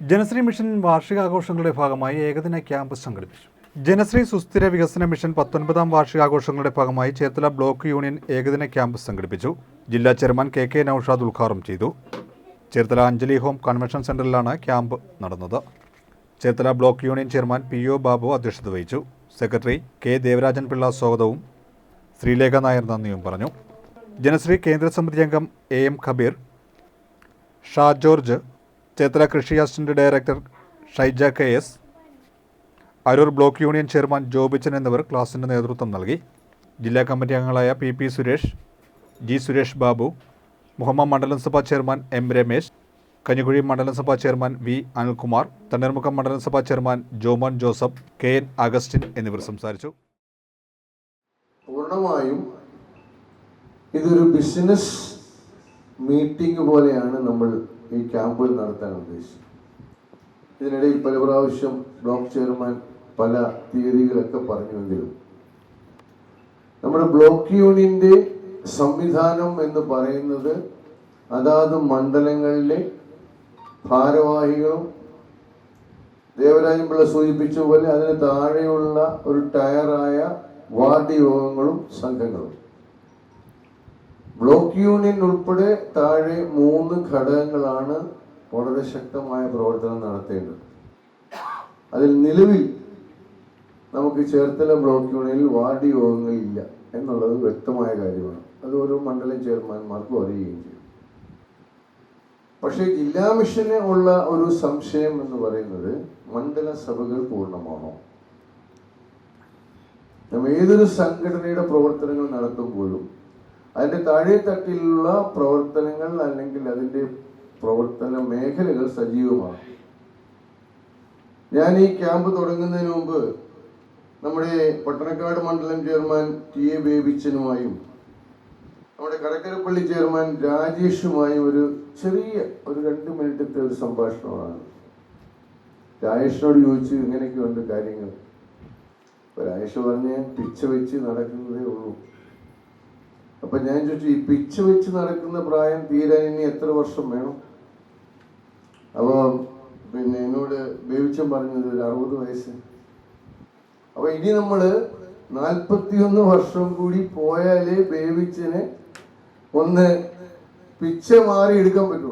Janasree mission വാർഷികാഘോഷങ്ങളുടെ ഭാഗമായി ഏകദിന camp സംഘടിപ്പിച്ചു. ജനശ്രീ സുസ്ഥിര വികസന മിഷൻ 19ാം വാർഷികാഘോഷങ്ങളുടെ ഭാഗമായി ചേർത്തല ബ്ലോക്ക് യൂണിയൻ ഏകദിന ക്യാമ്പ് സംഘടിപ്പിച്ചു. ജില്ലാ ചെയർമാൻ കെ നൌഷാദ് ഉദ്ഘാടനം ചെയ്തു. ചേർത്തല അഞ്ജലി ഹോം കൺവെൻഷൻ സെന്ററിലാണ് ക്യാമ്പ് നടന്നത്. Cherthala block union chairman PO Babu അധ്യക്ഷത വഹിച്ചു. സെക്രട്ടറി K ദേവരാജൻ പിള്ള സ്വാഗതവും ശ്രീലേഖ നായർ നന്ദിയും പറഞ്ഞു. ജനശ്രീ കേന്ദ്ര സമിതി അംഗം AM ഖബീർ, ഷാ ജോർജ്, ചേർത്തല കൃഷി assistant director Shaija KS, Aroor block union chairman Jobichan എന്നിവർ ക്ലാസിന് നേതൃത്വം നൽകി. ജില്ലാ കമ്മിറ്റി അംഗങ്ങളായ PP സുരേഷ്, G സുരേഷ് ബാബു, മുഹമ്മദ് മണ്ഡലം സഭാ ചെയർമാൻ M രമേശ്, കഞ്ഞിക്കുഴി മണ്ഡലം സഭാ ചെയർമാൻ V അനിൽകുമാർ, തണ്ണീർമുക്കം മണ്ഡലം സഭാ chairman Jomon Joseph, KN Augustine എന്നിവർ സംസാരിച്ചു. പൂർണ്ണമായും ഇതൊരു ബിസിനസ് മീറ്റിംഗ് പോലെയാണ് നമ്മൾ ഈ ക്യാമ്പുകൾ നടത്താൻ ഉദ്ദേശിച്ചത്. ഇതിനിടയിൽ പല പ്രാവശ്യം ബ്ലോക്ക് ചെയർമാൻ പല തീയതികളൊക്കെ പറഞ്ഞുവെങ്കിലും നമ്മുടെ ബ്ലോക്ക് യൂണിയന്റെ സംവിധാനം എന്ന് പറയുന്നത് അതാത് മണ്ഡലങ്ങളിലെ ഭാരവാഹികളും ദേവരാജൻ പിള്ള സൂചിപ്പിച്ച പോലെ അതിന് താഴെയുള്ള ഒരു ടയറായ വാർഡ് യോഗങ്ങളും സംഘങ്ങളും, ബ്ലോക്ക് യൂണിയൻ ഉൾപ്പെടെ താഴെ 3 ഘടകങ്ങളാണ് വളരെ ശക്തമായ പ്രവർത്തനം നടത്തേണ്ടത്. അതിൽ നിലവിൽ നമുക്ക് ചേർത്തല ബ്ലോക്ക് യൂണിയനിൽ വാർഡ് യോഗങ്ങളില്ല എന്നുള്ളത് വ്യക്തമായ കാര്യമാണ്. അത് ഓരോ മണ്ഡലം ചെയർമാൻമാർക്കും അറിയുകയും ചെയ്യും. പക്ഷേ ജില്ലാ മിഷന് ഉള്ള ഒരു സംശയം എന്ന് പറയുന്നത് മണ്ഡല സഭകൾ പൂർണ്ണമാണോ? നമ്മൾ ഏതൊരു സംഘടനയുടെ പ്രവർത്തനങ്ങൾ നടത്തുമ്പോഴും അതിന്റെ താഴെ തട്ടിലുള്ള പ്രവർത്തനങ്ങൾ അല്ലെങ്കിൽ അതിന്റെ പ്രവർത്തന മേഖലകൾ സജീവമാണ്. ഞാൻ ഈ ക്യാമ്പ് തുടങ്ങുന്നതിന് മുമ്പ് നമ്മുടെ പട്ടണക്കാട് മണ്ഡലം ചെയർമാൻ TA ബേബിച്ചനുമായും നമ്മുടെ കടക്കരപ്പള്ളി ചെയർമാൻ രാജേഷുമായും ഒരു 2 മിനിറ്റത്തെ ഒരു സംഭാഷണമാണ്. രാജേഷിനോട് ചോദിച്ചു ഇങ്ങനെയൊക്കെ ഉണ്ട് കാര്യങ്ങൾ. രാജേഷ് പറഞ്ഞ് പിച്ച വെച്ച് നടക്കുന്നതേ ഉള്ളൂ. അപ്പൊ ഞാൻ ചോദിച്ചു, ഈ പിച്ച വെച്ച് നടക്കുന്ന പ്രായം തീരാൻ ഇനി എത്ര വർഷം വേണം? അപ്പൊ എന്നോട് ബേബിച്ചൻ പറഞ്ഞത് ഒരു 60 വയസ്സ്. അപ്പൊ ഇനി നമ്മള് 41 വർഷം കൂടി പോയാലേ ബേബിച്ചനെ ഒന്ന് പിച്ച മാറി എടുക്കാൻ പറ്റുള്ളൂ.